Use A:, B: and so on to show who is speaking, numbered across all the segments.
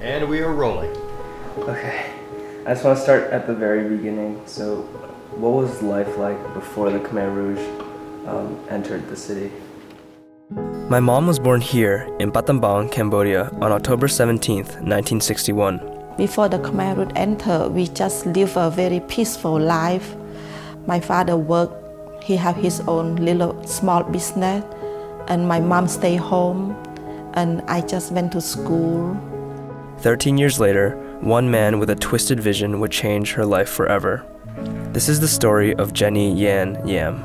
A: And we are rolling.
B: Okay, I just want to start at the very beginning. So, what was life like before the Khmer Rouge entered the city? My mom was born here in Battambang, Cambodia on October 17th, 1961.
C: Before the Khmer Rouge entered, we just live a very peaceful life. My father worked, he had his own little small business, and my mom stayed home, and I just went to school.
B: 13 years later, one man with a twisted vision would change her life forever. This is the story of Jenny Yan Yam.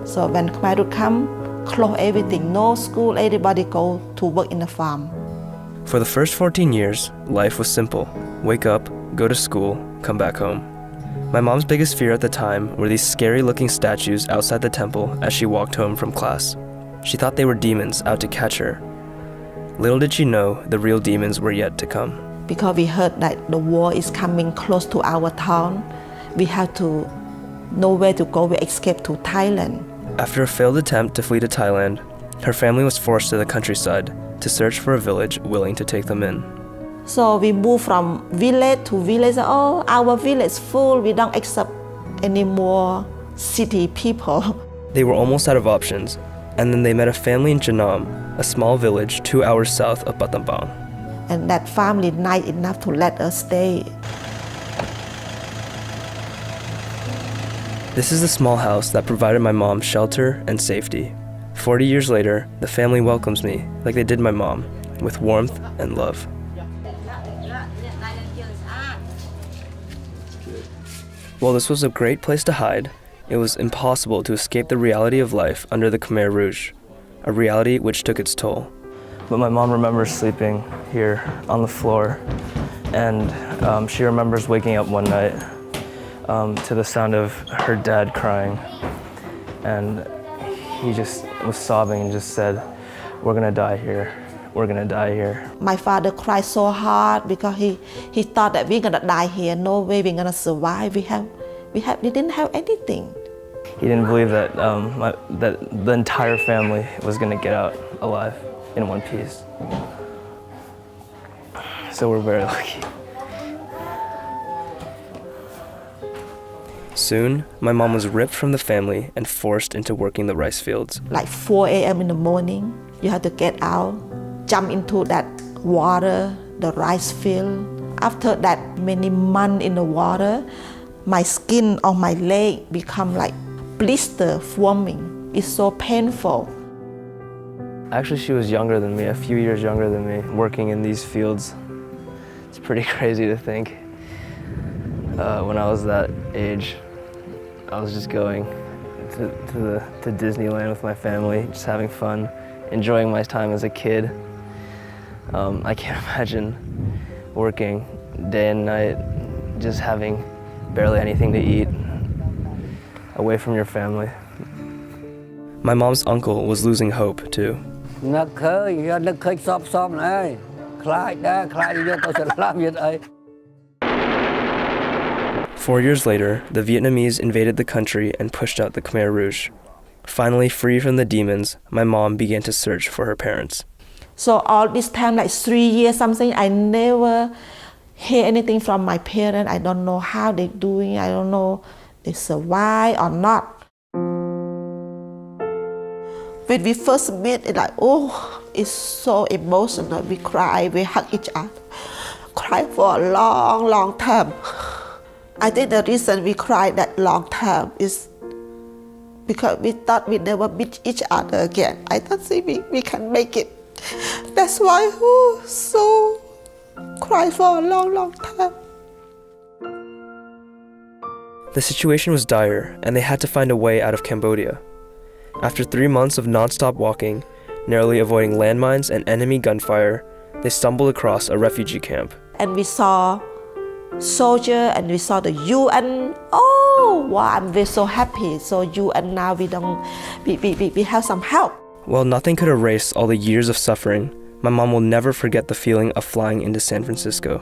C: So when Khmer Rouge come, close everything, no school, everybody go to work in the farm.
B: For the first 14 years, life was simple. Wake up, go to school, come back home. My mom's biggest fear at the time were these scary-looking statues outside the temple as she walked home from class. She thought they were demons out to catch her. Little did she know the real demons were yet to come.
C: Because we heard that the war is coming close to our town, we had to know where to go. We escaped to Thailand.
B: After a failed attempt to flee to Thailand, her family was forced to the countryside to search for a village willing to take them in.
C: So we moved from village to village. Oh, our village is full. We don't accept any more city people.
B: They were almost out of options, and then they met a family in Janam, a small village 2 hours south of Battambang.
C: And that family nice enough to let us stay.
B: This is the small house that provided my mom shelter and safety. 40 years later, the family welcomes me, like they did my mom, with warmth and love. While this was a great place to hide, it was impossible to escape the reality of life under the Khmer Rouge, a reality which took its toll. But my mom remembers sleeping here on the floor, and she remembers waking up one night to the sound of her dad crying, and he just was sobbing and just said, "We're gonna die here. We're gonna die here."
C: My father cried so hard because he thought that we're gonna die here. No way we're gonna survive. We didn't have anything.
B: He didn't believe that that the entire family was gonna get out alive in one piece. So we're very lucky. Soon, my mom was ripped from the family and forced into working the rice fields.
C: Like 4 a.m. in the morning, you have to get out, jump into that water, the rice field. After that many months in the water, my skin on my leg become like blister forming. It's so painful.
B: Actually, she was younger than me, a few years younger than me, working in these fields. It's pretty crazy to think. When I was that age, I was just going to Disneyland with my family, just having fun, enjoying my time as a kid. I can't imagine working day and night, just having barely anything to eat, away from your family. My mom's uncle was losing hope too. 4 years later, the Vietnamese invaded the country and pushed out the Khmer Rouge. Finally free from the demons, my mom began to search for her parents.
C: So all this time, like 3 years something, I never hear anything from my parents. I don't know how they're doing. I don't know they survive or not. When we first met, it's like, oh, it's so emotional. We cry, we hug each other. Cry for a long, long time. I think the reason we cried that long time is because we thought we never meet each other again. I don't think we can make it. That's why so cry for a long, long time.
B: The situation was dire, and they had to find a way out of Cambodia. After 3 months of non-stop walking, narrowly avoiding landmines and enemy gunfire, they stumbled across a refugee camp.
C: And we saw soldier and we saw the UN. Oh, wow, I'm very so happy. So UN now we have some help.
B: While nothing could erase all the years of suffering, my mom will never forget the feeling of flying into San Francisco.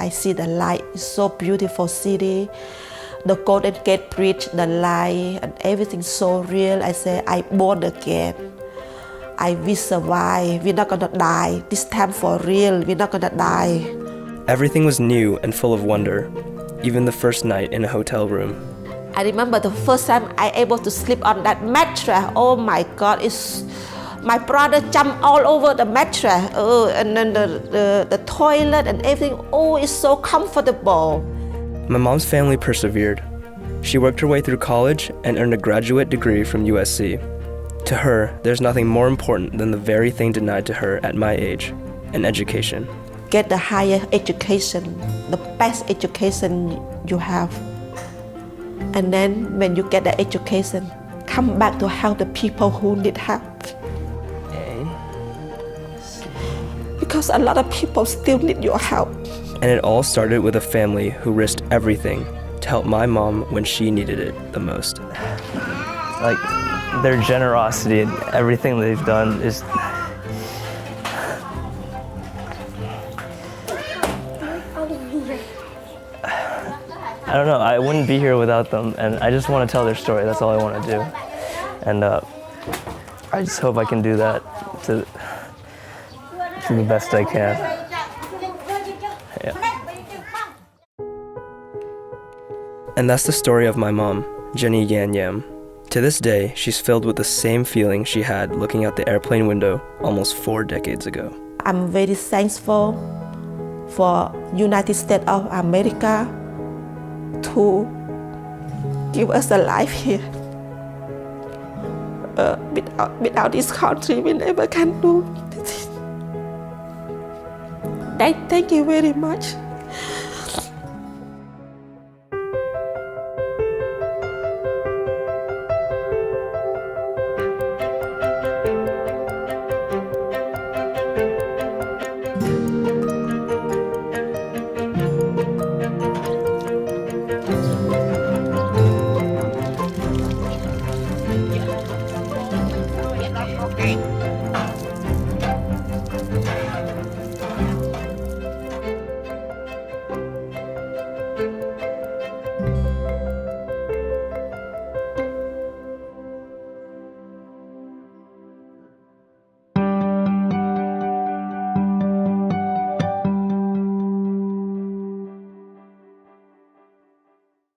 C: I see the light, it's so beautiful city. The Golden Gate Bridge, the light, and everything so real. I say, I born again. We survive. We're not gonna die. This time for real. We're not gonna die.
B: Everything was new and full of wonder, even the first night in a hotel room.
C: I remember the first time I able to sleep on that mattress. Oh my God, my brother jumped all over the mattress. Oh, and then the toilet and everything. Oh, it's so comfortable.
B: My mom's family persevered. She worked her way through college and earned a graduate degree from USC. To her, there's nothing more important than the very thing denied to her at my age, an education.
C: Get the higher education, the best education you have. And then when you get the education, come back to help the people who need help. Because a lot of people still need your help.
B: And it all started with a family who risked everything to help my mom when she needed it the most. Like, their generosity and everything they've done is... I don't know, I wouldn't be here without them, and I just want to tell their story. That's all I want to do. And I just hope I can do that to the best I can. Yeah. And that's the story of my mom, Jenny Yan Yam. To this day, she's filled with the same feeling she had looking out the airplane window almost 4 decades ago.
C: I'm very thankful for United States of America to give us a life here. Without this country, we never can do this. Thank you very much.